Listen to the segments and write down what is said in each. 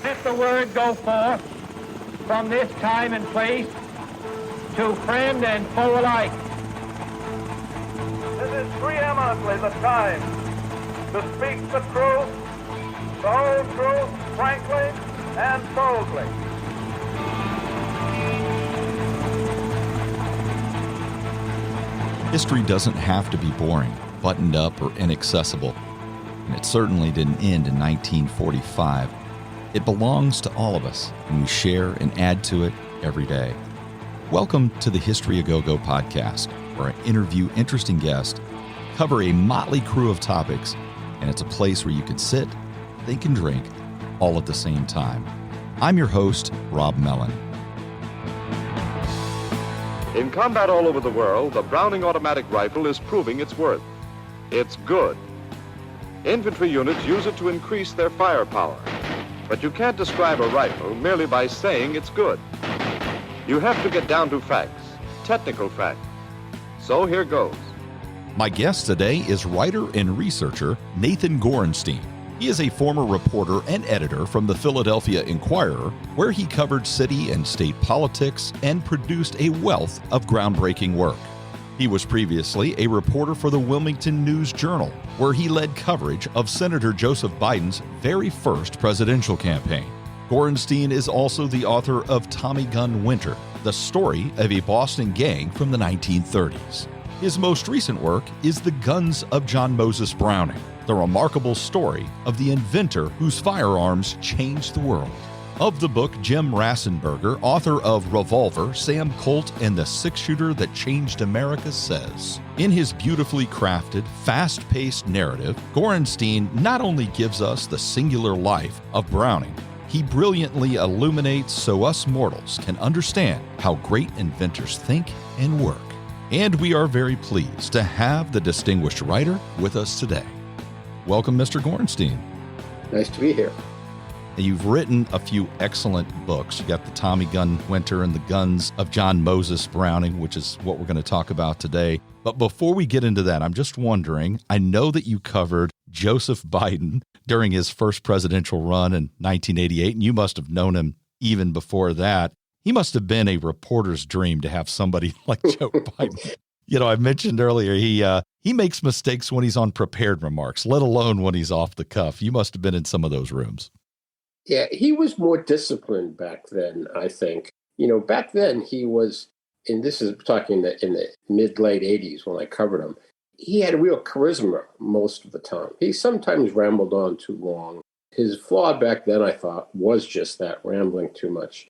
Let the word go forth from this time and place to friend and foe alike. This is preeminently the time to speak the truth, the whole truth, frankly and boldly. History doesn't have to be boring, buttoned up, or inaccessible. And it certainly didn't end in 1945. It belongs to all of us, and we share and add to it every day. Welcome to the History A Go-Go podcast, where I interview interesting guests, cover a motley crew of topics, and it's a place where you can sit, think, and drink all at the same time. I'm your host, Rob Mellon. In combat all over the world, the Browning automatic rifle is proving its worth. It's good. Infantry units use it to increase their firepower. But you can't describe a rifle merely by saying it's good. You have to get down to facts, technical facts. So here goes. My guest today is writer and researcher Nathan Gorenstein. He is a former reporter and editor from the Philadelphia Inquirer, where he covered city and state politics and produced a wealth of groundbreaking work. He was previously a reporter for the Wilmington News Journal, where he led coverage of Senator Joseph Biden's very first presidential campaign. Gorenstein is also the author of Tommy Gun Winter, the story of a Boston gang from the 1930s. His most recent work is The Guns of John Moses Browning, the remarkable story of the inventor whose firearms changed the world. Of the book, Jim Rassenberger, author of Revolver, Sam Colt, and the Six-Shooter That Changed America, says, in his beautifully crafted, fast-paced narrative, Gorenstein not only gives us the singular life of Browning, he brilliantly illuminates so us mortals can understand how great inventors think and work. And we are very pleased to have the distinguished writer with us today. Welcome, Mr. Gorenstein. Nice to be here. You've written a few excellent books. You got the Tommy Gun Winter and the Guns of John Moses Browning, which is what we're going to talk about today. But before we get into that, I'm just wondering, I know that you covered Joseph Biden during his first presidential run in 1988, and you must have known him even before that. He must have been a reporter's dream to have somebody like Joe Biden. You know, I mentioned earlier, he makes mistakes when he's on prepared remarks, let alone when he's off the cuff. You must have been in some of those rooms. Yeah, he was more disciplined back then, I think. You know, back then he was, and this is talking in the mid-late 80s when I covered him, he had a real charisma most of the time. He sometimes rambled on too long. His flaw back then, I thought, was just that, rambling too much.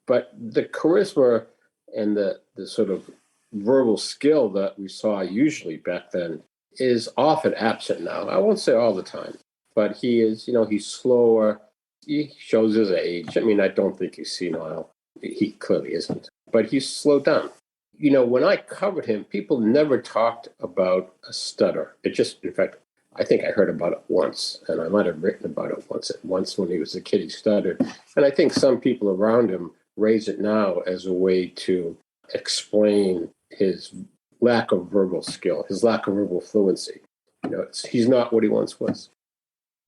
But the charisma and the sort of verbal skill that we saw usually back then is often absent now. I won't say all the time, but he is, you know, he's slower. He shows his age. I mean, I don't think he's senile. He clearly isn't. But he's slowed down. You know, when I covered him, people never talked about a stutter. It just, in fact, I think I heard about it once, and I might have written about it once when he was a kid, he stuttered. And I think some people around him raise it now as a way to explain his lack of verbal skill, his lack of verbal fluency. You know, he's not what he once was.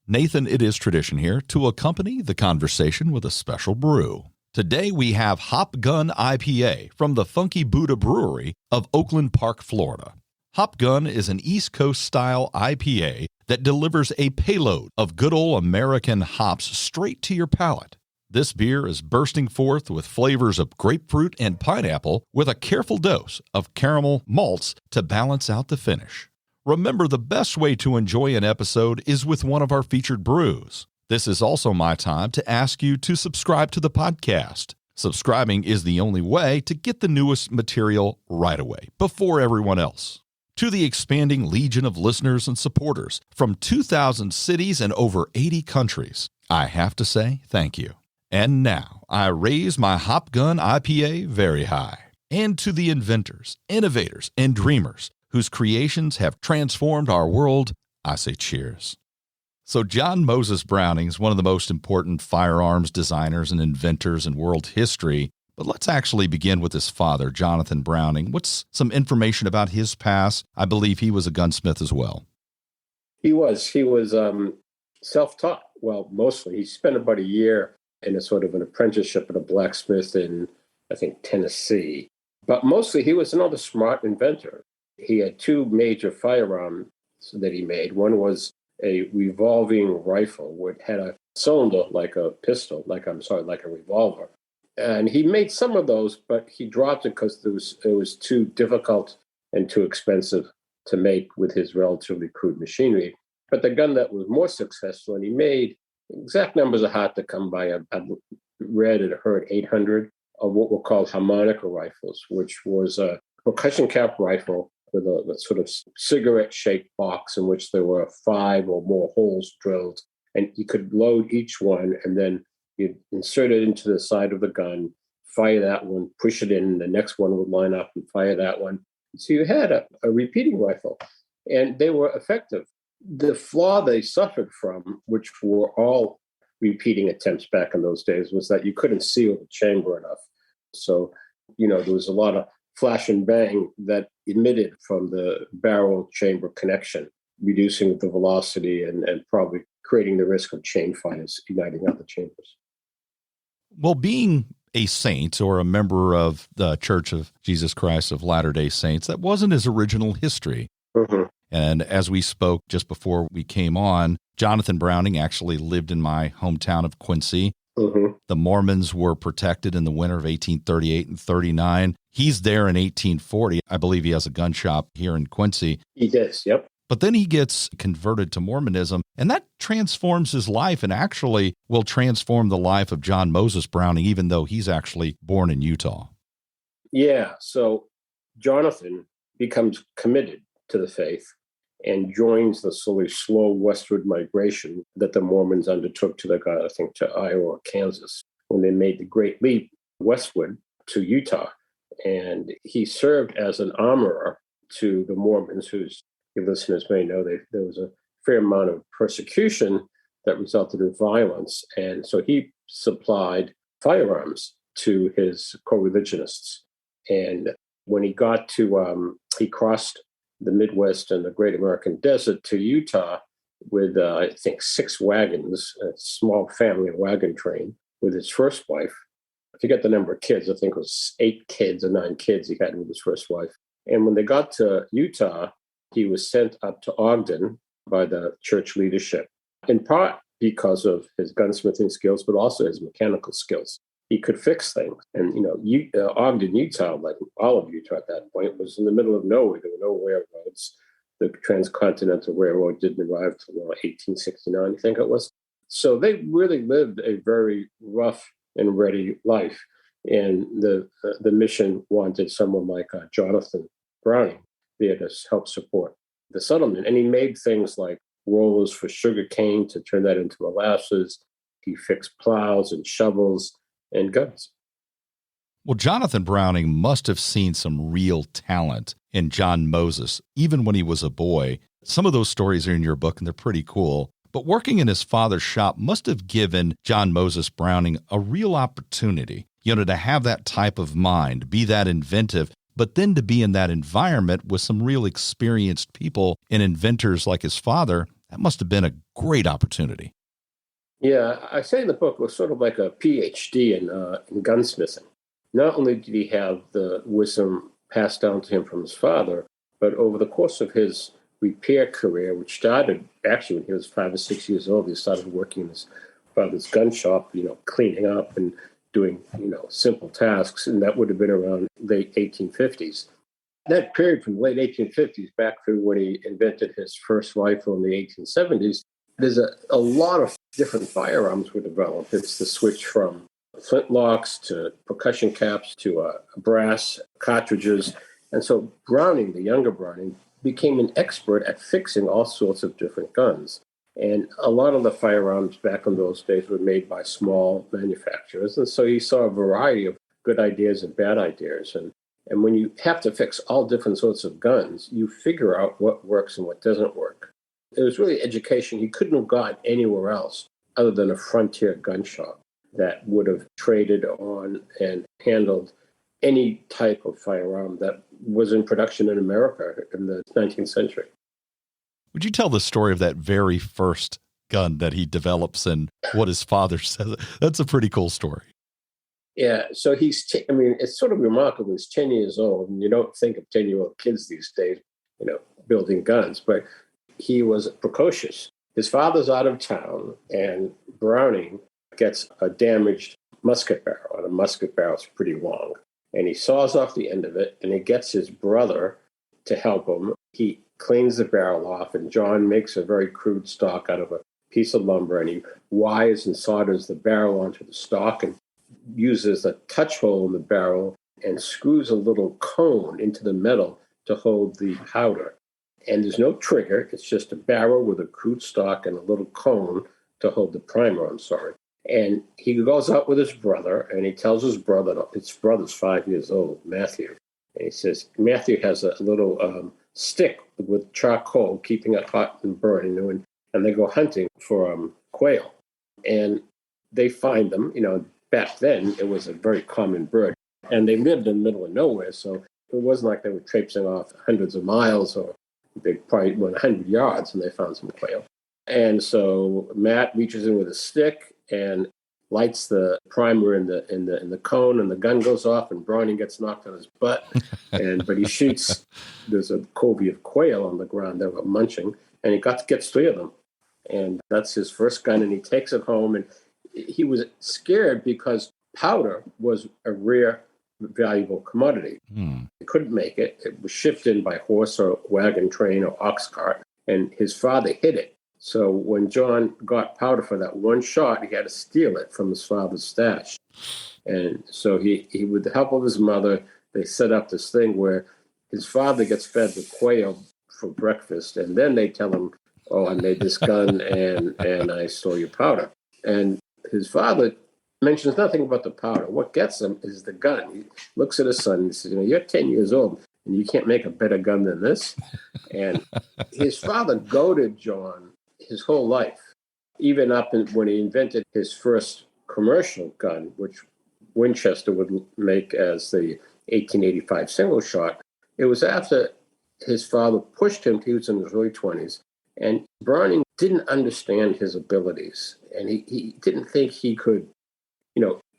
Nathan, it is tradition here to accompany the conversation with a special brew. Today we have Hop Gun IPA from the Funky Buddha Brewery of Oakland Park, Florida. Hop Gun is an East Coast-style IPA that delivers a payload of good old American hops straight to your palate. This beer is bursting forth with flavors of grapefruit and pineapple with a careful dose of caramel malts to balance out the finish. Remember, the best way to enjoy an episode is with one of our featured brews. This is also my time to ask you to subscribe to the podcast. Subscribing is the only way to get the newest material right away, before everyone else. To the expanding legion of listeners and supporters from 2,000 cities and over 80 countries, I have to say thank you. And now, I raise my Hop Gun IPA very high. And to the inventors, innovators, and dreamers whose creations have transformed our world, I say cheers. So John Moses Browning is one of the most important firearms designers and inventors in world history. But let's actually begin with his father, Jonathan Browning. What's some information about his past? I believe he was a gunsmith as well. He was self-taught. well, mostly. He spent about a year in a sort of an apprenticeship at a blacksmith in, I think, Tennessee. But mostly he was another smart inventor. He had two major firearms that he made. One was a revolving rifle, which had a cylinder like a pistol, like a revolver. And he made some of those, but he dropped it because it was too difficult and too expensive to make with his relatively crude machinery. But the gun that was more successful, and he made, exact numbers are hard to come by. I've read and heard 800 of what were called harmonica rifles, which was a percussion cap rifle with a sort of cigarette-shaped box in which there were 5 or more holes drilled. And you could load each one, and then you'd insert it into the side of the gun, fire that one, push it in, the next one would line up and fire that one. So you had a repeating rifle, and they were effective. The flaw they suffered from, which were all repeating attempts back in those days, was that you couldn't seal the chamber enough. So, there was a lot of flash and bang that emitted from the barrel chamber connection, reducing the velocity and probably creating the risk of chain fires igniting out the chambers. Well, being a saint or a member of the Church of Jesus Christ of Latter-day Saints, that wasn't his original history. Mm-hmm. And as we spoke just before we came on, Jonathan Browning actually lived in my hometown of Quincy. Mm-hmm. The Mormons were protected in the winter of 1838 and 39. He's there in 1840. I believe he has a gun shop here in Quincy. He does, yep. But then he gets converted to Mormonism, and that transforms his life and actually will transform the life of John Moses Browning, even though he's actually born in Utah. Yeah, so Jonathan becomes committed to the faith and joins the sort of slow westward migration that the Mormons undertook to Iowa or Kansas when they made the great leap westward to Utah. And he served as an armorer to the Mormons, whose your listeners may know there was a fair amount of persecution that resulted in violence. And so he supplied firearms to his co-religionists. And when he got to, he crossed the Midwest and the Great American Desert to Utah with, I think, 6 wagons, a small family wagon train with his first wife. I forget the number of kids. I think it was 8 kids or 9 kids he had with his first wife. And when they got to Utah, he was sent up to Ogden by the church leadership, in part because of his gunsmithing skills, but also his mechanical skills. He could fix things. And, Ogden, Utah, like all of Utah at that point, was in the middle of nowhere. There were no railroads. The Transcontinental Railroad didn't arrive until 1869, I think it was. So they really lived a very rough and ready life. And the mission wanted someone like Jonathan Browning there to help support the settlement. And he made things like rollers for sugar cane to turn that into molasses. He fixed plows and shovels and guns. Well, Jonathan Browning must have seen some real talent in John Moses, even when he was a boy. Some of those stories are in your book, and they're pretty cool. But working in his father's shop must have given John Moses Browning a real opportunity, to have that type of mind, be that inventive, but then to be in that environment with some real experienced people and inventors like his father. That must have been a great opportunity. Yeah, I say in the book, it was sort of like a PhD in gunsmithing. Not only did he have the wisdom passed down to him from his father, but over the course of his repair career, which started actually when he was 5 or 6 years old, he started working in his father's gun shop, cleaning up and doing, simple tasks. And that would have been around late 1850s. That period from the late 1850s back through when he invented his first rifle in the 1870s, there's a lot of different firearms were developed. It's the switch from flintlocks to percussion caps to brass cartridges. And so Browning, the younger Browning, became an expert at fixing all sorts of different guns. And a lot of the firearms back in those days were made by small manufacturers. And so you saw a variety of good ideas and bad ideas. And when you have to fix all different sorts of guns, you figure out what works and what doesn't work. It was really education he couldn't have got anywhere else other than a frontier gun shop that would have traded on and handled any type of firearm that was in production in America in the 19th century. Would you tell the story of that very first gun that he develops and what his father says. That's a pretty cool story. Yeah, so it's sort of remarkable. He's 10 years old, and you don't think of 10-year-old kids these days, building guns, but he was precocious. His father's out of town, and Browning gets a damaged musket barrel, and a musket barrel is pretty long. And he saws off the end of it, and he gets his brother to help him. He cleans the barrel off, and John makes a very crude stock out of a piece of lumber, and he wires and solders the barrel onto the stock and uses a touch hole in the barrel and screws a little cone into the metal to hold the powder. And there's no trigger. It's just a barrel with a crude stock and a little cone to hold the primer, And he goes out with his brother, and he tells his brother's 5 years old, Matthew. And he says, Matthew has a little stick with charcoal, keeping it hot and burning, and they go hunting for quail. And they find them, back then, it was a very common bird. And they lived in the middle of nowhere, so it wasn't like they were traipsing off hundreds of miles, or they probably went 100 yards and they found some quail. And so Matt reaches in with a stick and lights the primer in the cone, and the gun goes off, and Browning gets knocked on his butt. But he shoots. There's a covey of quail on the ground that were munching, and he gets 3 of them. And that's his first gun, and he takes it home, and he was scared because powder was a rare, valuable commodity. He couldn't make it. It was shipped in by horse or wagon train or ox cart, and his father hid it. So when John got powder for that one shot, he had to steal it from his father's stash. And so he with the help of his mother, they set up this thing where his father gets fed the quail for breakfast, and then they tell him, oh, I made this gun and I stole your powder. And his father mentions nothing about the powder. What gets him is the gun. He looks at his son and says, you're 10 years old and you can't make a better gun than this. And his father goaded John his whole life, even up when he invented his first commercial gun, which Winchester would make as the 1885 single shot. It was after his father pushed him. He was in his early 20s. And Browning didn't understand his abilities. And he didn't think he could,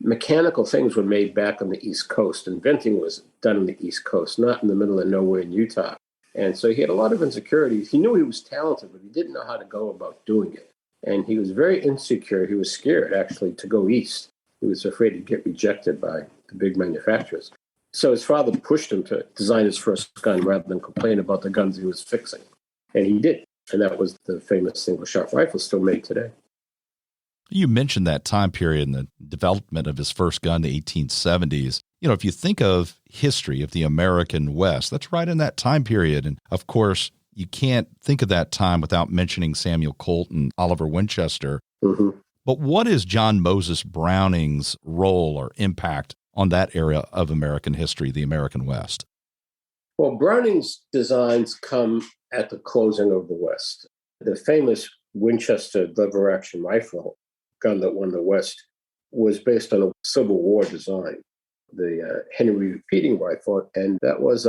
mechanical things were made back on the East Coast. Inventing was done on the East Coast, not in the middle of nowhere in Utah. And so he had a lot of insecurities. He knew he was talented, but he didn't know how to go about doing it. And he was very insecure. He was scared, actually, to go east. He was afraid to get rejected by the big manufacturers. So his father pushed him to design his first gun rather than complain about the guns he was fixing. And he did. And that was the famous single-shot rifle still made today. You mentioned that time period and the development of his first gun, the 1870s. If you think of history of the American West, that's right in that time period. And, of course, you can't think of that time without mentioning Samuel Colt and Oliver Winchester. Mm-hmm. But what is John Moses Browning's role or impact on that era of American history, the American West? Well, Browning's designs come at the closing of the West. The famous Winchester lever-action rifle gun that won the West was based on a Civil War design, the Henry repeating rifle, and that was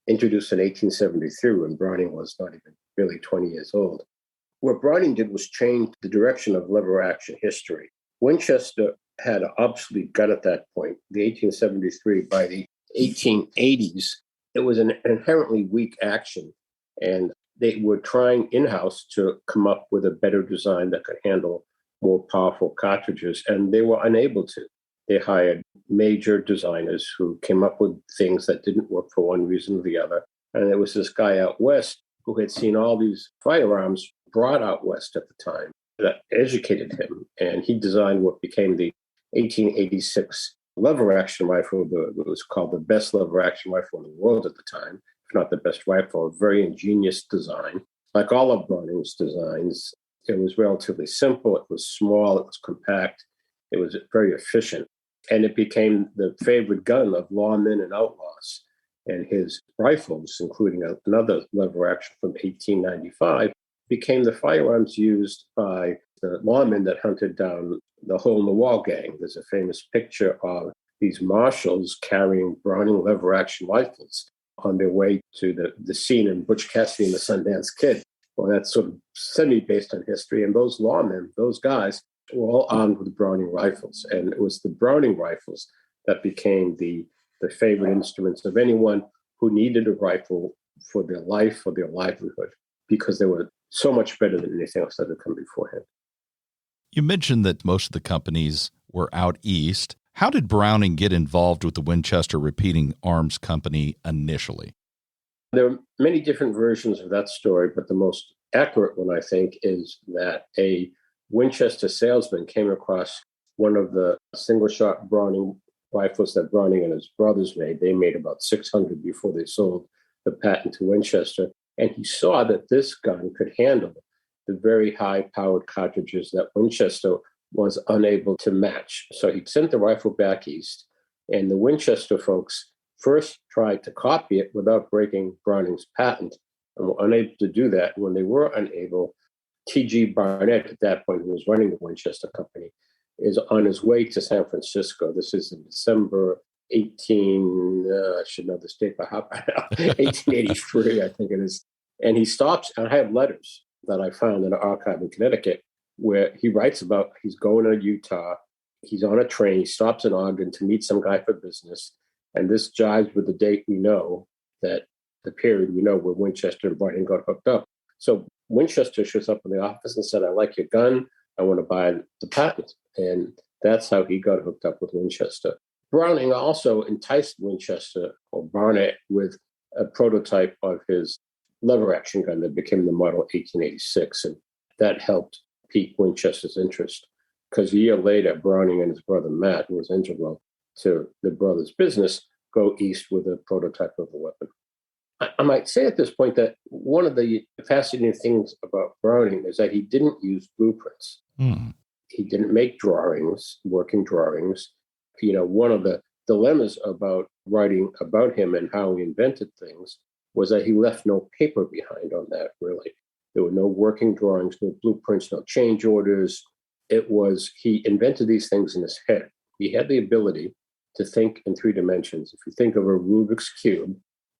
introduced in 1873 when Browning was not even really 20 years old. What Browning did was change the direction of lever-action history. Winchester had an obsolete gun at that point, the 1873. By the 1880s, it was an inherently weak action, and they were trying in-house to come up with a better design that could handle more powerful cartridges, and they were unable to. They hired major designers who came up with things that didn't work for one reason or the other. And there was this guy out west who had seen all these firearms brought out west at the time that educated him, and he designed what became the 1886 lever-action rifle. It was called the best lever-action rifle in the world at the time, if not the best rifle. A very ingenious design. Like all of Browning's designs, it was relatively simple, it was small, it was compact, it was very efficient. And it became the favorite gun of lawmen and outlaws. And his rifles, including another lever action from 1895, became the firearms used by the lawmen that hunted down the hole-in-the-wall gang. There's a famous picture of these marshals carrying Browning lever-action rifles on their way to the scene in Butch Cassidy and the Sundance Kid. Well, that's sort of semi-based on history. And those lawmen, those guys, were all armed with Browning rifles. And it was the Browning rifles that became the favorite instruments of anyone who needed a rifle for their life, for their livelihood, because they were so much better than anything else that had come beforehand. You mentioned that most of the companies were out east. How did Browning get involved with the Winchester Repeating Arms Company initially? There are many different versions of that story, but the most accurate one, I think, is that a Winchester salesman came across one of the single-shot Browning rifles that Browning and his brothers made. They made about 600 before they sold the patent to Winchester. And he saw that this gun could handle the very high-powered cartridges that Winchester was unable to match. So he sent the rifle back east, and the Winchester folks first tried to copy it without breaking Browning's patent, and were unable to do that. When they were unable, T.G. Barnett, at that point, who was running the Winchester Company, is on his way to San Francisco. This is in December 1883, I think it is. And he stops, and I have letters that I found in an archive in Connecticut where he writes about he's going to Utah, he's on a train, he stops in Ogden to meet some guy for business. And this jives with the date we know, that the period we know where Winchester and Browning got hooked up. So Winchester shows up in the office and said, I like your gun, I want to buy the patent. And that's how he got hooked up with Winchester. Browning also enticed Winchester or Barnett with a prototype of his lever-action gun that became the Model 1886. And that helped pique Winchester's interest, because a year later, Browning and his brother Matt, who was integral to the brothers' business, go east with a prototype of the weapon. I might say at this point that one of the fascinating things about Browning is that he didn't use blueprints. He didn't make drawings, working drawings. You know, one of the dilemmas about writing about him and how he invented things was that he left no paper behind on that, really. There were no working drawings, no blueprints, no change orders. It was, he invented these things in his head. He had the ability to think in three dimensions. If you think of a Rubik's Cube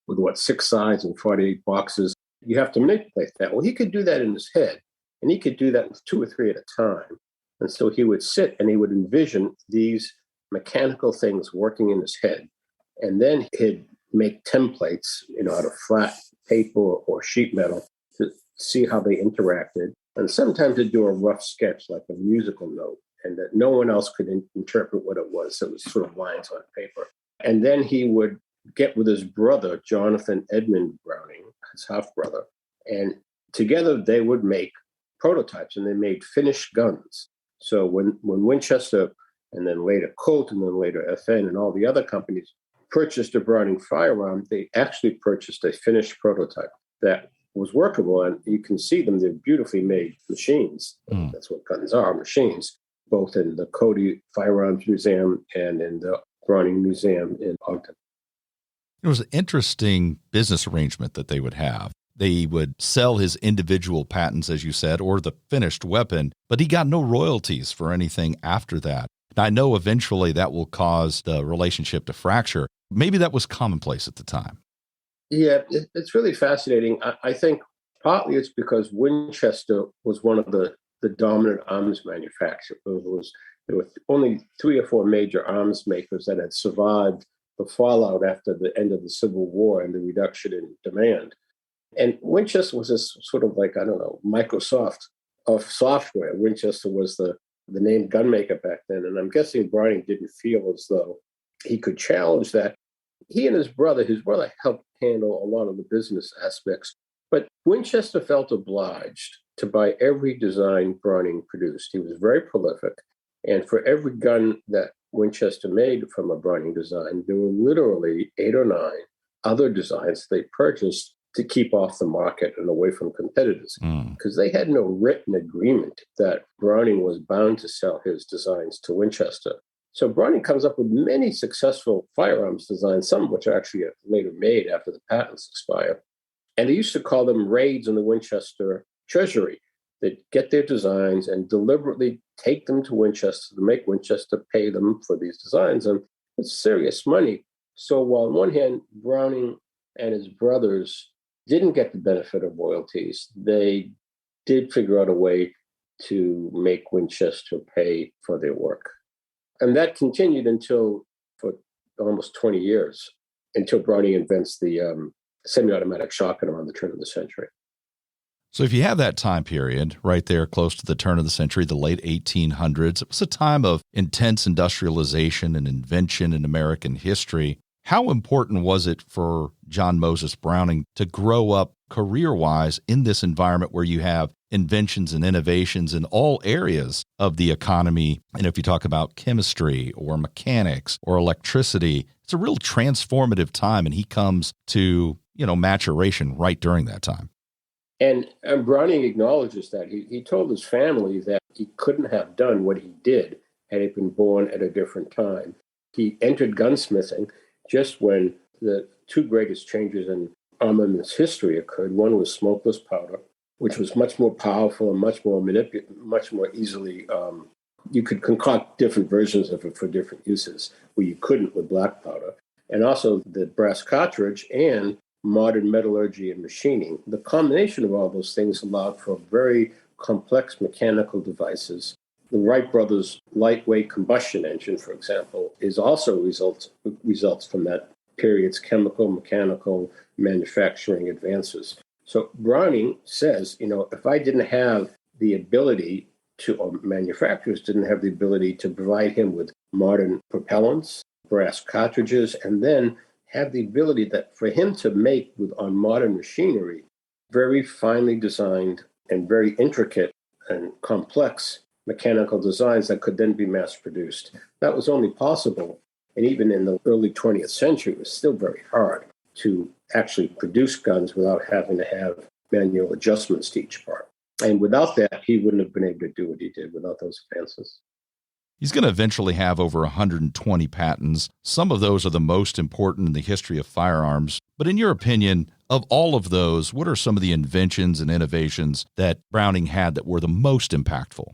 with 6 sides and 48 boxes, you have to manipulate that. Well, he could do that in his head, and he could do that with 2 or 3 at a time. And so he would sit and he would envision these mechanical things working in his head. And then he'd make templates, out of flat paper or sheet metal to see how they interacted. And sometimes he'd do a rough sketch, like a musical note, and that no one else could interpret what it was. So it was sort of lines on paper. And then he would get with his brother, Jonathan Edmund Browning, his half-brother, and together they would make prototypes, and they made finished guns. So when Winchester, and then later Colt, and then later FN, and all the other companies purchased a Browning firearm, they actually purchased a finished prototype that was workable, and you can see them. They're beautifully made machines. That's what guns are, machines, both in the Cody Firearms Museum and in the Browning Museum in Ogden. It was an interesting business arrangement that they would have. They would sell his individual patents, as you said, or the finished weapon, but he got no royalties for anything after that. And I know eventually that will cause the relationship to fracture. Maybe that was commonplace at the time. Yeah, it's really fascinating. I think partly it's because Winchester was one of the dominant arms manufacturers. There were only 3 or 4 major arms makers that had survived the fallout after the end of the Civil War and the reduction in demand. And Winchester was this sort of like, Microsoft of software. Winchester was the name gun maker back then. And I'm guessing Browning didn't feel as though he could challenge that. He and his brother helped handle a lot of the business aspects. But Winchester felt obliged to buy every design Browning produced. He was very prolific. And for every gun that Winchester made from a Browning design, there were literally 8 or 9 other designs they purchased to keep off the market and away from competitors, because they had no written agreement that Browning was bound to sell his designs to Winchester. So Browning comes up with many successful firearms designs, some of which are actually later made after the patents expire. And they used to call them raids on the Winchester treasury. They'd get their designs and deliberately take them to Winchester to make Winchester pay them for these designs. And it's serious money. So while on one hand, Browning and his brothers didn't get the benefit of royalties, they did figure out a way to make Winchester pay for their work. And that continued for almost 20 years, until Browning invents the semi-automatic shotgun around the turn of the century. So if you have that time period right there close to the turn of the century, the late 1800s, it was a time of intense industrialization and invention in American history. How important was it for John Moses Browning to grow up career-wise in this environment where you have inventions and innovations in all areas of the economy? And if you talk about chemistry or mechanics or electricity, it's a real transformative time, and he comes to, maturation right during that time. And Browning acknowledges that. He told his family that he couldn't have done what he did had he been born at a different time. He entered gunsmithing just when the two greatest changes in armaments history occurred. One was smokeless powder, which was much more powerful and much more easily. You could concoct different versions of it for different uses, where you couldn't with black powder. And also the brass cartridge and modern metallurgy and machining. The combination of all those things allowed for very complex mechanical devices. The Wright brothers' lightweight combustion engine, for example, is also results from that period's chemical, mechanical, manufacturing advances. So Browning says, if I didn't have the ability or manufacturers didn't have the ability to provide him with modern propellants, brass cartridges, and then have the ability that for him to make on modern machinery, very finely designed and very intricate and complex mechanical designs that could then be mass produced. That was only possible. And even in the early 20th century, it was still very hard to actually produce guns without having to have manual adjustments to each part. And without that, he wouldn't have been able to do what he did without those advances. He's going to eventually have over 120 patents. Some of those are the most important in the history of firearms. But in your opinion, of all of those, what are some of the inventions and innovations that Browning had that were the most impactful?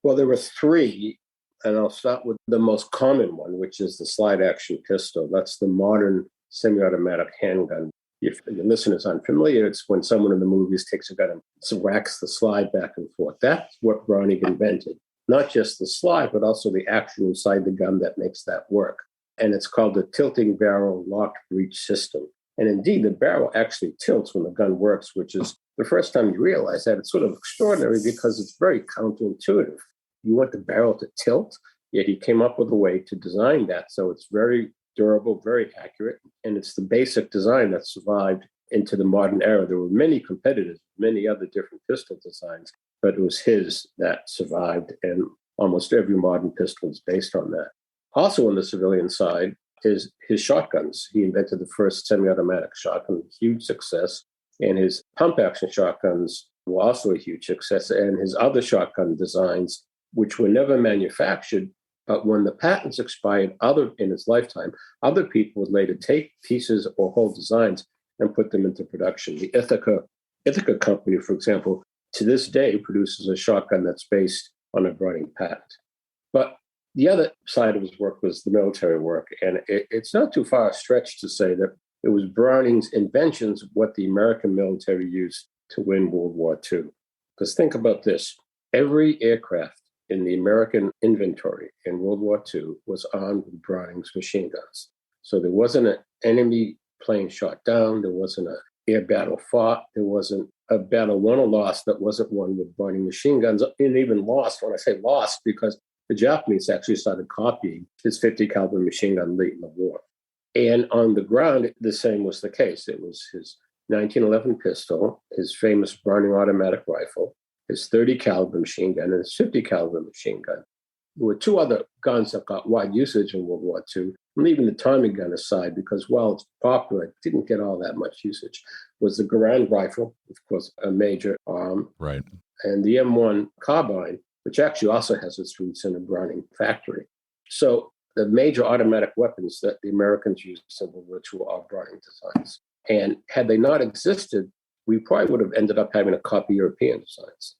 Well, there were three, and I'll start with the most common one, which is the slide-action pistol. That's the modern semi-automatic handgun. If the listeners aren't familiar, it's when someone in the movies takes a gun and whacks the slide back and forth. That's what Browning invented. Not just the slide, but also the action inside the gun that makes that work. And it's called the tilting barrel locked breech system. And indeed, the barrel actually tilts when the gun works, which is the first time you realize that. It's sort of extraordinary because it's very counterintuitive. You want the barrel to tilt, yet he came up with a way to design that. So it's very durable, very accurate. And it's the basic design that survived into the modern era. There were many competitors, many other different pistol designs, but it was his that survived, and almost every modern pistol is based on that. Also on the civilian side is his shotguns. He invented the first semi-automatic shotgun, huge success, and his pump-action shotguns were also a huge success, and his other shotgun designs, which were never manufactured, but when the patents expired in his lifetime, other people would later take pieces or whole designs and put them into production. The Ithaca company, for example, to this day produces a shotgun that's based on a Brownings Past. But the other side of his work was the military work. And it's not too far a stretch to say that it was Browning's inventions what the American military used to win World War II. Because think about this. Every aircraft in the American inventory in World War II was armed with Brownings machine guns. So there wasn't an enemy plane shot down. There wasn't an air battle fought. There wasn't a battle won or lost that wasn't won with Browning machine guns, and even lost. When I say lost, because the Japanese actually started copying his 50 caliber machine gun late in the war. And on the ground, the same was the case. It was his 1911 pistol, his famous Browning automatic rifle, his 30 caliber machine gun, and his 50 caliber machine gun. There were two other guns that got wide usage in World War II, leaving the Tommy gun aside, because while it's popular, it didn't get all that much usage, was the Garand rifle, of course, a major arm, right, and the M1 carbine, which actually also has its roots in a Browning factory. So the major automatic weapons that the Americans used in World War II are Browning designs. And had they not existed, we probably would have ended up having to copy European designs.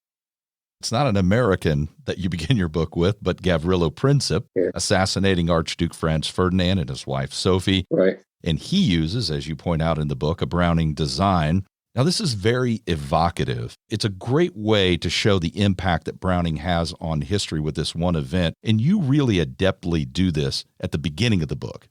It's not an American that you begin your book with, but Gavrilo Princip, assassinating Archduke Franz Ferdinand and his wife Sophie. Right. And he uses, as you point out in the book, a Browning design. Now, this is very evocative. It's a great way to show the impact that Browning has on history with this one event. And you really adeptly do this at the beginning of the book.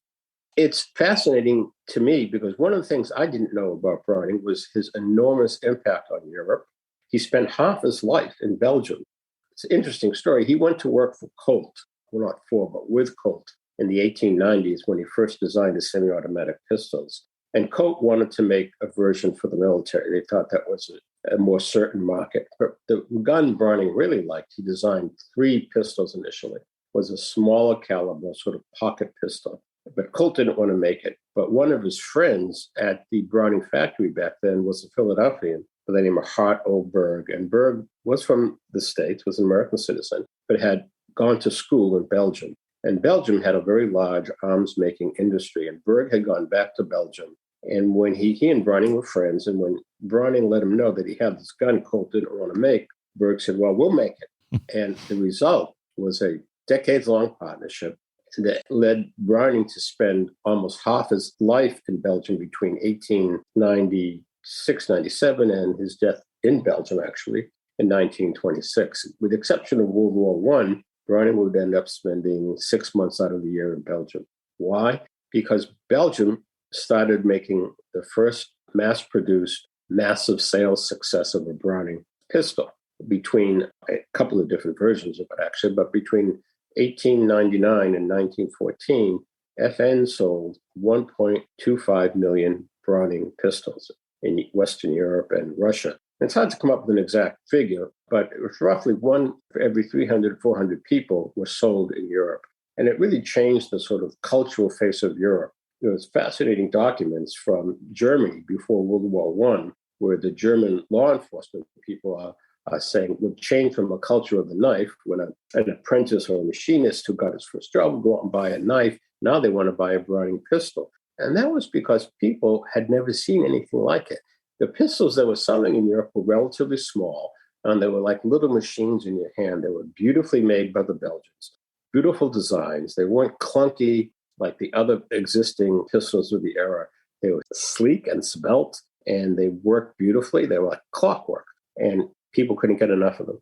It's fascinating to me because one of the things I didn't know about Browning was his enormous impact on Europe. He spent half his life in Belgium. It's an interesting story. He went to work for Colt, well, not for, but with Colt in the 1890s when he first designed the semi-automatic pistols. And Colt wanted to make a version for the military. They thought that was a more certain market. But the gun Browning really liked, he designed 3 pistols initially, was a smaller caliber, sort of pocket pistol. But Colt didn't want to make it. But one of his friends at the Browning factory back then was a Philadelphian by the name of Hart O. Berg. And Berg was from the States, was an American citizen, but had gone to school in Belgium. And Belgium had a very large arms-making industry. And Berg had gone back to Belgium. And when he and Browning were friends, and when Browning let him know that he had this gun Colt didn't want to make, Berg said, well, we'll make it. And the result was a decades-long partnership that led Browning to spend almost half his life in Belgium between 1896, 97, and his death in Belgium, actually, in 1926. With the exception of World War I, Browning would end up spending 6 months out of the year in Belgium. Why? Because Belgium started making the first mass-produced, massive sales success of a Browning pistol between a couple of different versions of it, actually, but between 1899 and 1914, FN sold 1.25 million Browning pistols in Western Europe and Russia. It's hard to come up with an exact figure, but it was roughly one for every 300, 400 people were sold in Europe. And it really changed the sort of cultural face of Europe. There was fascinating documents from Germany before World War I, where the German law enforcement people are saying would change from a culture of the knife when an apprentice or a machinist who got his first job would go out and buy a knife. Now they want to buy a Browning pistol. And that was because people had never seen anything like it. The pistols that were selling in Europe were relatively small, and they were like little machines in your hand. They were beautifully made by the Belgians, beautiful designs. They weren't clunky like the other existing pistols of the era. They were sleek and svelte, and they worked beautifully. They were like clockwork, and people couldn't get enough of them.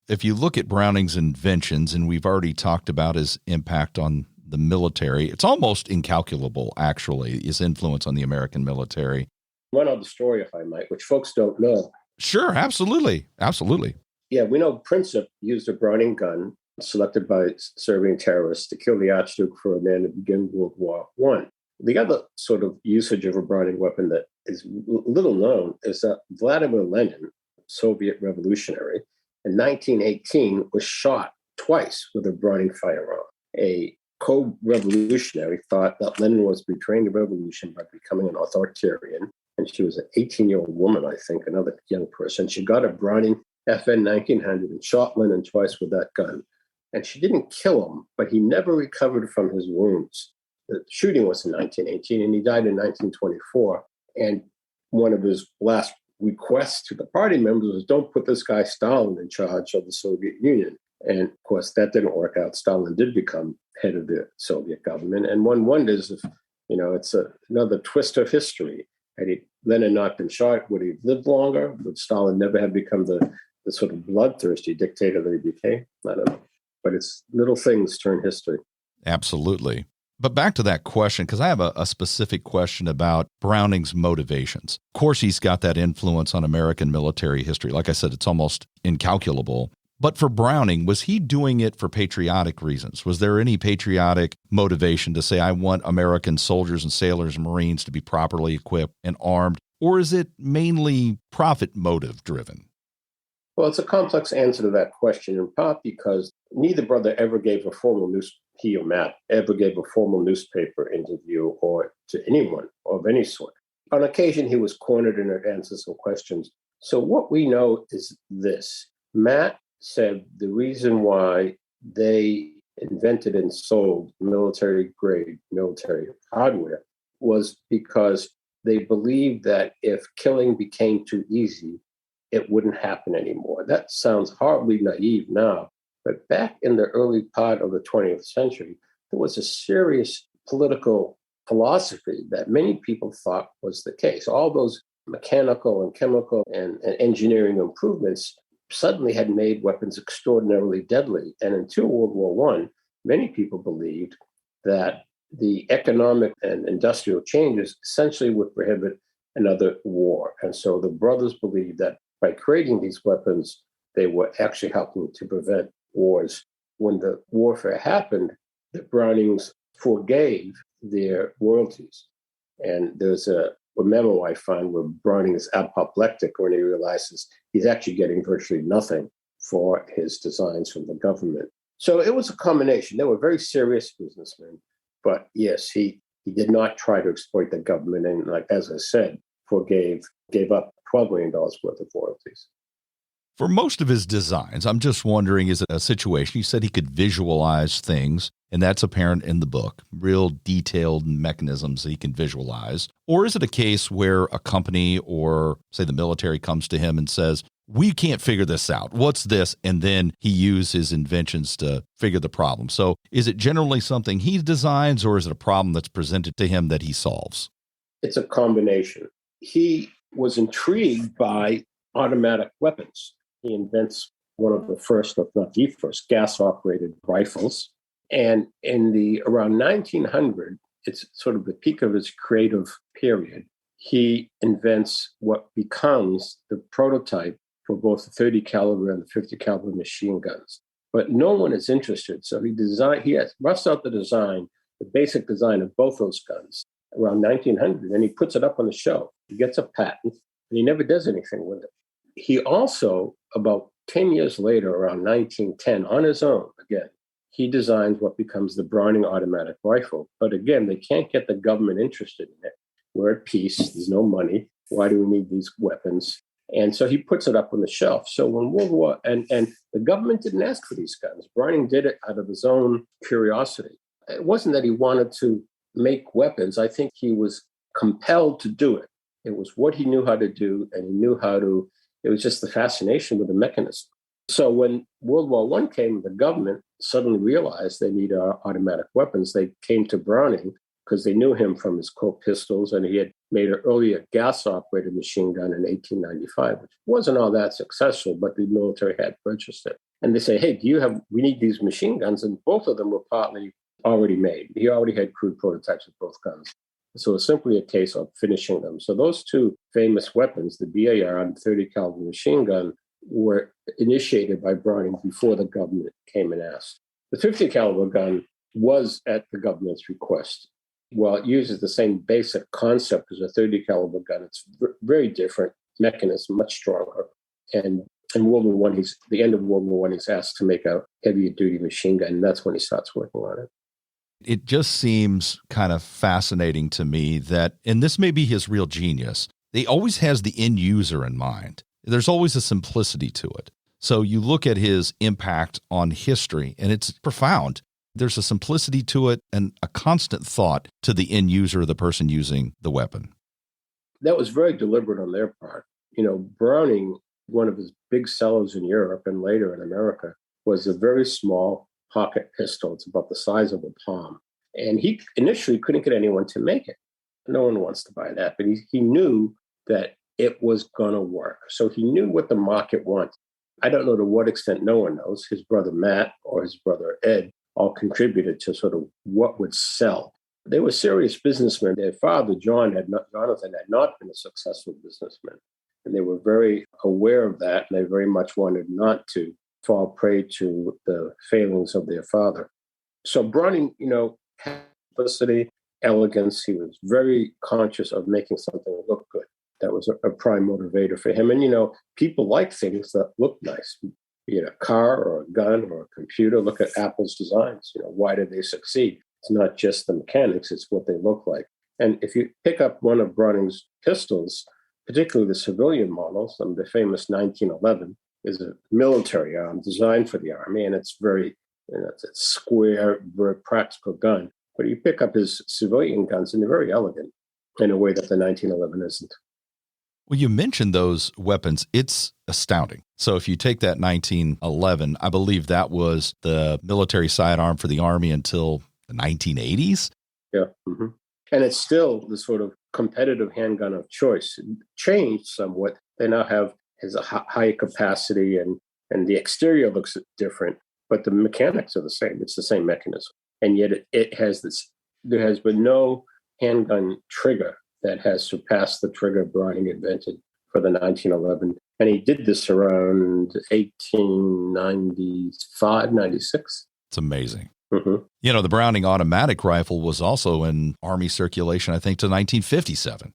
If you look at Browning's inventions, and we've already talked about his impact on the military, it's almost incalculable, actually, his influence on the American military. One other story, if I might, which folks don't know. Sure, absolutely. Absolutely. Yeah, we know Princip used a Browning gun selected by Serbian terrorists to kill the Archduke Ferdinand to begin World War I. The other sort of usage of a Browning weapon that is little known is that Vladimir Lenin, Soviet revolutionary, in 1918 was shot twice with a Browning firearm. A co-revolutionary thought that Lenin was betraying the revolution by becoming an authoritarian, and she was an 18-year-old woman, I think, another young person. She got a Browning FN 1900 and shot Lenin twice with that gun. And she didn't kill him, but he never recovered from his wounds. The shooting was in 1918, and he died in 1924. And one of his last requests to the party members was, don't put this guy Stalin in charge of the Soviet Union. And of course, that didn't work out. Stalin did become head of the Soviet government. And one wonders if, it's another twist of history. Had Lenin not been shot, would he have lived longer? Would Stalin never have become the sort of bloodthirsty dictator that he became? I don't know. But it's little things turn history. Absolutely. But back to that question, because I have a specific question about Browning's motivations. Of course, he's got that influence on American military history. Like I said, it's almost incalculable. But for Browning, was he doing it for patriotic reasons? Was there any patriotic motivation to say, I want American soldiers and sailors and Marines to be properly equipped and armed? Or is it mainly profit motive driven? Well, it's a complex answer to that question, in part because neither brother ever gave a formal he or Matt ever gave a formal newspaper interview or to anyone of any sort. On occasion, he was cornered and answered some questions. So what we know is this. Matt said the reason why they invented and sold military-grade military hardware was because they believed that if killing became too easy, it wouldn't happen anymore. That sounds horribly naive now, but back in the early part of the 20th century, there was a serious political philosophy that many people thought was the case. All those mechanical and chemical and engineering improvements suddenly had made weapons extraordinarily deadly. And until World War I, many people believed that the economic and industrial changes essentially would prohibit another war. And so the brothers believed that by creating these weapons, they were actually helping to prevent wars. When the warfare happened, the Brownings forgave their royalties. And there's a memo I find where Browning is apoplectic when he realizes he's actually getting virtually nothing for his designs from the government. So it was a combination. They were very serious businessmen. But yes, he did not try to exploit the government. And like, as I said, gave up $12 million worth of royalties. For most of his designs, I'm just wondering, is it a situation? You said he could visualize things, and that's apparent in the book, real detailed mechanisms that he can visualize. Or is it a case where a company or, say, the military comes to him and says, we can't figure this out. What's this? And then he uses his inventions to figure the problem. So is it generally something he designs, or is it a problem that's presented to him that he solves? It's a combination. He was intrigued by automatic weapons. He invents one of the first, if not the first, gas-operated rifles. And in the around 1900, it's sort of the peak of his creative period, he invents what becomes the prototype for both the 30 caliber and the 50 caliber machine guns. But no one is interested. So he busts out the basic design of both those guns around 1900, and he puts it up on the shelf. He gets a patent, and he never does anything with it. He also, about 10 years later, around 1910, on his own, again, he designs what becomes the Browning automatic rifle. But again, they can't get the government interested in it. We're at peace. There's no money. Why do we need these weapons? And so he puts it up on the shelf. So when World War, and the government didn't ask for these guns. Browning did it out of his own curiosity. It wasn't that he wanted to make weapons. I think he was compelled to do it. It was what he knew how to do, and he knew how to. It was just the fascination with the mechanism. So when World War I came, the government suddenly realized they need automatic weapons. They came to Browning because they knew him from his Colt pistols, and he had made an earlier gas-operated machine gun in 1895, which wasn't all that successful, but the military had purchased it. And they say, hey, we need these machine guns. And both of them were partly already made. He already had crude prototypes of both guns. So it's simply a case of finishing them. So those two famous weapons, the BAR and the 30 caliber machine gun, were initiated by Browning before the government came and asked. The 50 caliber gun was at the government's request. While it uses the same basic concept as a 30 caliber gun, it's very different mechanism, much stronger. And in World War I, the end of World War I, he's asked to make a heavier duty machine gun, and that's when he starts working on it. It just seems kind of fascinating to me that, and this may be his real genius, he always has the end user in mind. There's always a simplicity to it. So you look at his impact on history, and it's profound. There's a simplicity to it and a constant thought to the end user, the person using the weapon. That was very deliberate on their part. Browning, one of his big sellers in Europe and later in America, was a very small pocket pistol. It's about the size of a palm. And he initially couldn't get anyone to make it. No one wants to buy that. But he knew that it was going to work. So he knew what the market wanted. I don't know to what extent, no one knows. His brother Matt or his brother Ed all contributed to sort of what would sell. They were serious businessmen. Their father, Jonathan, had not been a successful businessman. And they were very aware of that. And they very much wanted not to fall prey to the failings of their father. So Browning, had simplicity, elegance. He was very conscious of making something look good. That was a prime motivator for him. And, people like things that look nice, be it a car or a gun or a computer. Look at Apple's designs. Why did they succeed? It's not just the mechanics, it's what they look like. And if you pick up one of Browning's pistols, particularly the civilian models, the famous 1911, is a military arm designed for the Army, and it's very, it's a square, very practical gun. But you pick up his civilian guns, and they're very elegant in a way that the 1911 isn't. Well, you mentioned those weapons. It's astounding. So if you take that 1911, I believe that was the military sidearm for the Army until the 1980s. Yeah. Mm-hmm. And it's still the sort of competitive handgun of choice. It changed somewhat. They now has a higher capacity and the exterior looks different, but the mechanics are the same. It's the same mechanism. And yet it has this, there has been no handgun trigger that has surpassed the trigger Browning invented for the 1911. And he did this around 1895, 96. It's amazing. Mm-hmm. You know, the Browning automatic rifle was also in Army circulation, I think, to 1957.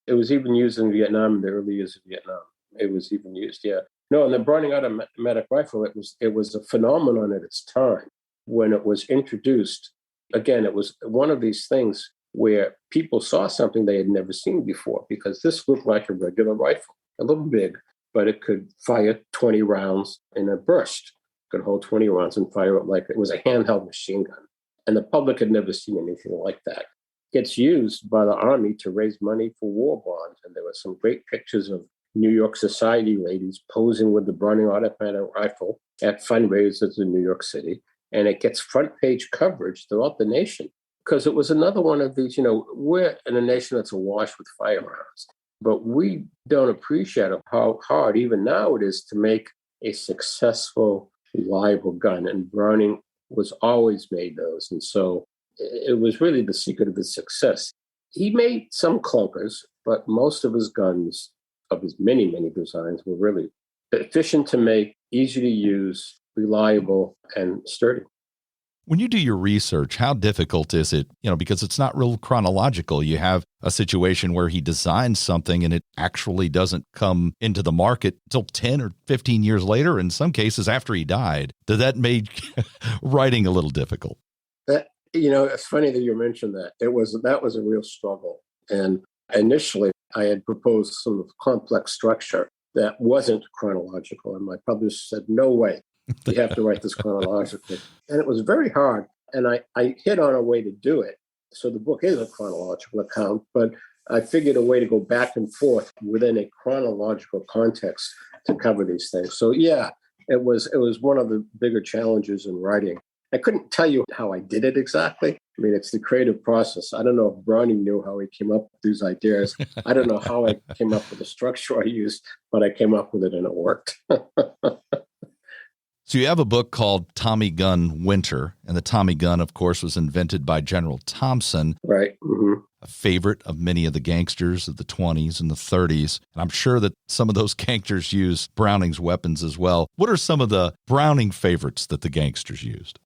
It was even used in Vietnam in the early years of Vietnam. It was even used, yeah. No, and the Browning automatic rifle, it was a phenomenon at its time when it was introduced. Again, it was one of these things where people saw something they had never seen before, because this looked like a regular rifle, a little big, but it could fire 20 rounds in a burst. It could hold 20 rounds and fire it like it was a handheld machine gun. And the public had never seen anything like that. It's used by the Army to raise money for war bonds. And there were some great pictures of New York society ladies posing with the Browning automatic rifle at fundraisers in New York City. And it gets front page coverage throughout the nation because it was another one of these, we're in a nation that's awash with firearms, but we don't appreciate how hard even now it is to make a successful, reliable gun. And Browning was always made those. And so it was really the secret of his success. He made some clunkers, but most of his guns, of his many, many designs, were really efficient to make, easy to use, reliable, and sturdy. When you do your research, how difficult is it? Because it's not real chronological. You have a situation where he designs something and it actually doesn't come into the market until 10 or 15 years later, in some cases after he died. Did that make writing a little difficult? It's funny that you mentioned that. That was a real struggle. And initially, I had proposed some complex structure that wasn't chronological. And my publisher said, no way. You have to write this chronologically. And it was very hard. And I hit on a way to do it. So the book is a chronological account, but I figured a way to go back and forth within a chronological context to cover these things. So yeah, it was one of the bigger challenges in writing. I couldn't tell you how I did it exactly. I mean, it's the creative process. I don't know if Browning knew how he came up with these ideas. I don't know how I came up with the structure I used, but I came up with it and it worked. So you have a book called Tommy Gun Winter, and the Tommy gun, of course, was invented by General Thompson, right? Mm-hmm. A favorite of many of the gangsters of the 20s and the 30s. And I'm sure that some of those gangsters used Browning's weapons as well. What are some of the Browning favorites that the gangsters used?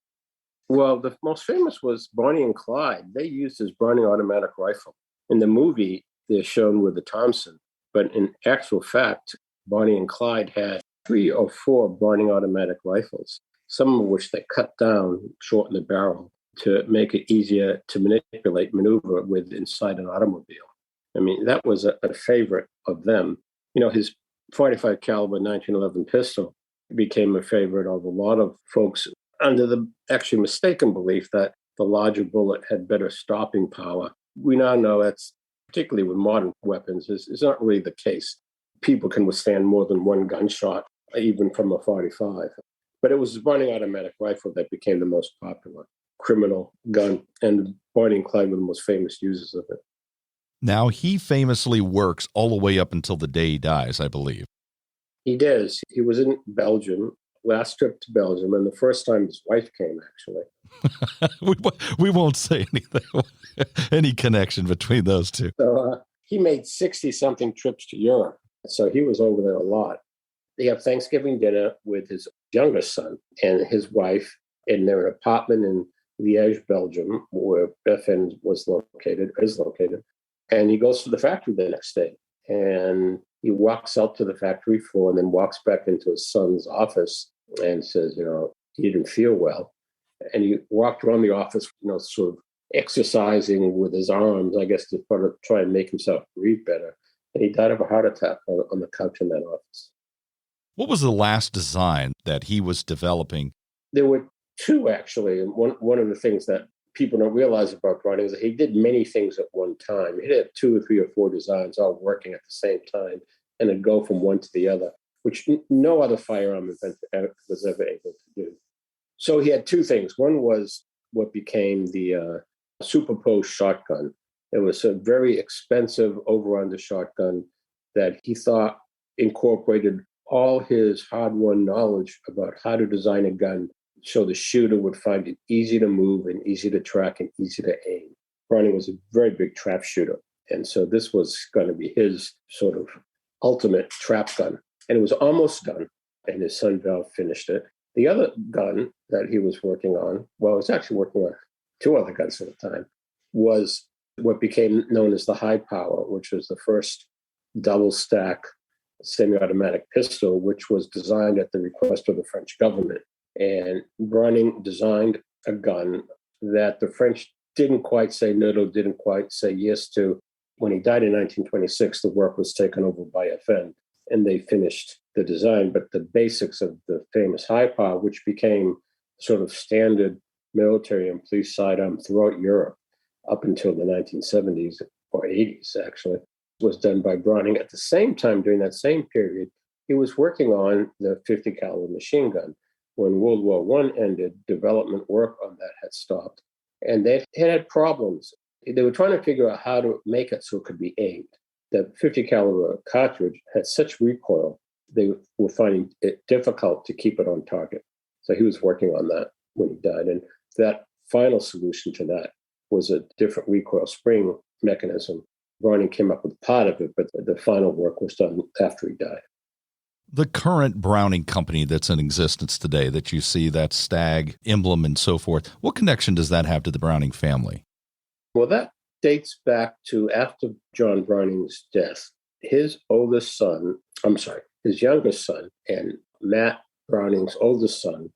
Well, the most famous was Bonnie and Clyde. They used his Browning automatic rifle. In the movie, they're shown with the Thompson, but in actual fact, Bonnie and Clyde had 3 or 4 Browning automatic rifles, some of which they cut down, shorten the barrel to make it easier to maneuver with inside an automobile. I mean, that was a favorite of them. His 45 caliber 1911 pistol became a favorite of a lot of folks under the actually mistaken belief that the larger bullet had better stopping power. We now know that's, particularly with modern weapons, is not really the case. People can withstand more than one gunshot, even from a 45. But it was the Browning automatic rifle that became the most popular criminal gun, and Bonnie and Clyde were the most famous users of it. Now, he famously works all the way up until the day he dies, I believe. He does. He was in Belgium, last trip to Belgium, and the first time his wife came, actually. we won't say anything, any connection between those two. So he made 60-something trips to Europe. So he was over there a lot. They have Thanksgiving dinner with his youngest son and his wife in their apartment in Liège, Belgium, where FN is located. And he goes to the factory the next day. And he walks out to the factory floor and then walks back into his son's office and says, he didn't feel well. And he walked around the office, sort of exercising with his arms, I guess, to try and make himself breathe better. And he died of a heart attack on the couch in that office. What was the last design that he was developing? There were 2, actually. And one of the things that people don't realize about Browning is that he did many things at one time. He had 2 or 3 or 4 designs all working at the same time, and it'd go from one to the other, which no other firearm inventor was ever able to do. So he had 2 things. One was what became the superposed shotgun. It was a very expensive over-under shotgun that he thought incorporated all his hard-won knowledge about how to design a gun so the shooter would find it easy to move and easy to track and easy to aim. Browning was a very big trap shooter. And so this was going to be his sort of ultimate trap gun. And it was almost done. And his son Val finished it. The other gun that he was working on, well, he was actually working on two other guns at the time, was what became known as the high power, which was the first double stack semi-automatic pistol, which was designed at the request of the French government. And Browning designed a gun that the French didn't quite say no to, didn't quite say yes to. When he died in 1926, the work was taken over by FN, and they finished the design. But the basics of the famous high power, which became sort of standard military and police sidearm throughout Europe up until the 1970s or 80s, actually, was done by Browning. At the same time, during that same period, he was working on the 50 caliber machine gun. When World War I ended, development work on that had stopped, and they had problems. They were trying to figure out how to make it so it could be aimed. The 50 caliber cartridge had such recoil, they were finding it difficult to keep it on target. So he was working on that when he died. And that final solution to that was a different recoil spring mechanism. Browning came up with part of it, but the final work was done after he died. The current Browning company that's in existence today that you see, that stag emblem and so forth, what connection does that have to the Browning family? Well, that dates back to after John Browning's death. His youngest son, and Matt Browning's oldest son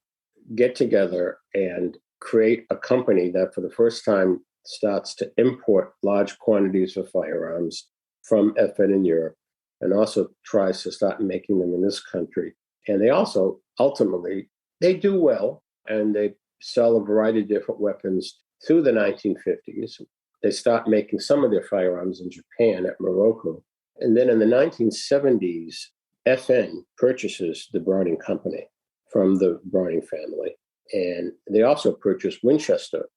get together and create a company that for the first time starts to import large quantities of firearms from FN in Europe, and also tries to start making them in this country. And they also, ultimately, they do well, and they sell a variety of different weapons through the 1950s. They start making some of their firearms in Japan at Morocco. And then in the 1970s, FN purchases the Browning Company from the Browning family. And they also purchased Winchester.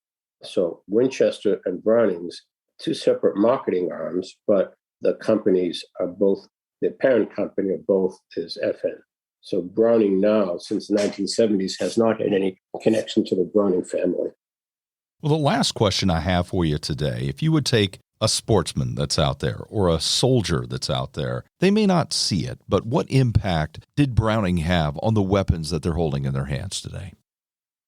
So Winchester and Brownings, two separate marketing arms, but the companies are both, the parent company of both is FN. So Browning now, since the 1970s, has not had any connection to the Browning family. Well, the last question I have for you today, if you would take a sportsman that's out there or a soldier that's out there, they may not see it, but what impact did Browning have on the weapons that they're holding in their hands today?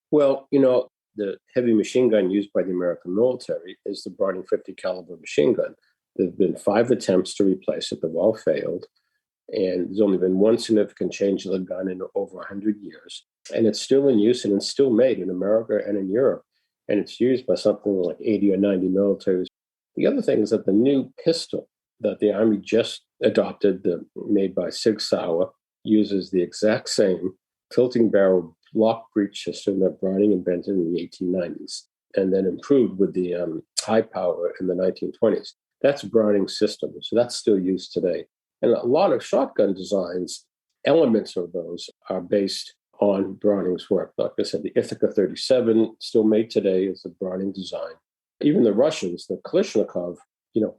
Well, the heavy machine gun used by the American military is the Browning 50 caliber machine gun. There have been 5 attempts to replace it. They've all failed. And there's only been one significant change of the gun in over 100 years. And it's still in use, and it's still made in America and in Europe. And it's used by something like 80 or 90 militaries. The other thing is that the new pistol that the Army just adopted, made by Sig Sauer, uses the exact same tilting barrel block breech system that Browning invented in the 1890s, and then improved with the high power in the 1920s. That's Browning's system, so that's still used today. And a lot of shotgun designs, elements of those are based on Browning's work. Like I said, the Ithaca 37, still made today, is a Browning design. Even the Russians, the Kalashnikov,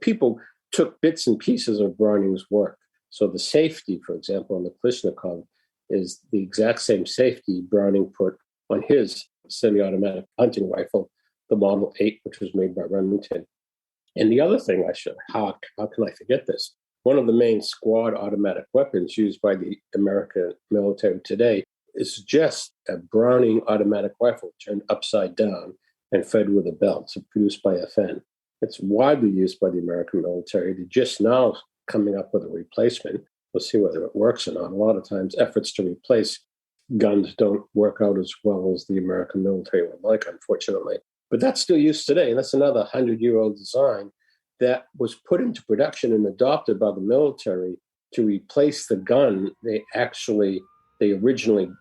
people took bits and pieces of Browning's work. So the safety, for example, on the Kalashnikov is the exact same safety Browning put on his semi-automatic hunting rifle, the Model 8, which was made by Remington. And the other thing how can I forget this? One of the main squad automatic weapons used by the American military today is just a Browning automatic rifle turned upside down and fed with a belt. It's produced by FN. It's widely used by the American military. They're just now coming up with a replacement. We'll see whether it works or not. A lot of times, efforts to replace guns don't work out as well as the American military would like, unfortunately. But that's still used today. And that's another 100-year-old design that was put into production and adopted by the military to replace the gun they originally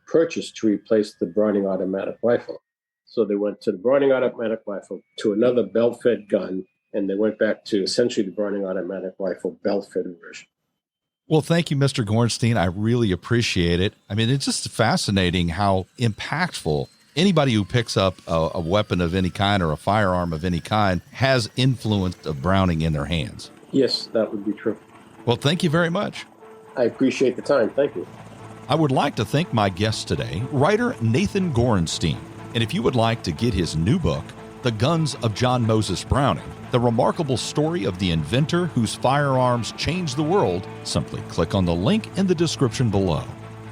purchased to replace the Browning automatic rifle. So they went to the Browning automatic rifle, to another belt-fed gun, and they went back to essentially the Browning automatic rifle belt-fed version. Well, thank you, Mr. Gorenstein. I really appreciate it. I mean, it's just fascinating how impactful anybody who picks up a weapon of any kind or a firearm of any kind has influence of Browning in their hands. Yes, that would be true. Well, thank you very much. I appreciate the time. Thank you. I would like to thank my guest today, writer Nathan Gorenstein. And if you would like to get his new book, The Guns of John Moses Browning, the remarkable story of the inventor whose firearms changed the world, simply click on the link in the description below.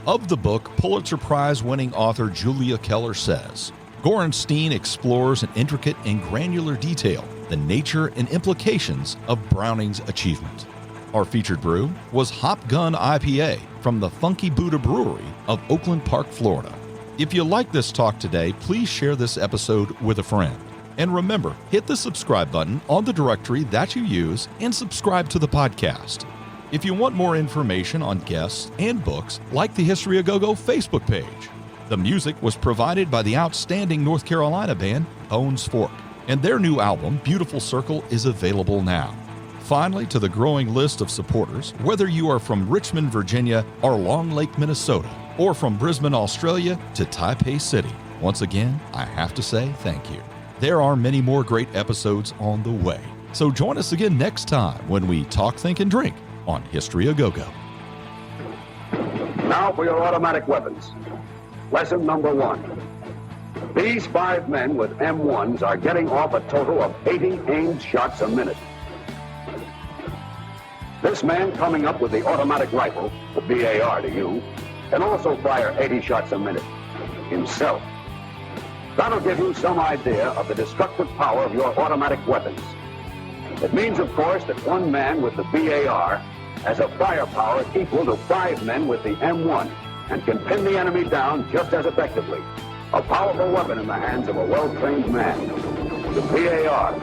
Of the book, Pulitzer Prize-winning author Julia Keller says, Gorenstein explores in intricate and granular detail the nature and implications of Browning's achievement. Our featured brew was Hop Gun IPA from the Funky Buddha Brewery of Oakland Park, Florida. If you like this talk today, please share this episode with a friend. And remember, hit the subscribe button on the directory that you use and subscribe to the podcast. If you want more information on guests and books, like the History of Go-Go Facebook page. The music was provided by the outstanding North Carolina band Bones Fork, and their new album, Beautiful Circle, is available now. Finally, to the growing list of supporters, whether you are from Richmond, Virginia, or Long Lake, Minnesota, or from Brisbane, Australia, to Taipei City, once again, I have to say thank you. There are many more great episodes on the way. So join us again next time when we talk, think, and drink on History of Go-Go. Now for your automatic weapons. Lesson number 1. These 5 men with M1s are getting off a total of 80 aimed shots a minute. This man coming up with the automatic rifle, the BAR to you, can also fire 80 shots a minute himself. That'll give you some idea of the destructive power of your automatic weapons. It means, of course, that one man with the BAR has a firepower equal to 5 men with the M1 and can pin the enemy down just as effectively. A powerful weapon in the hands of a well-trained man. The BAR.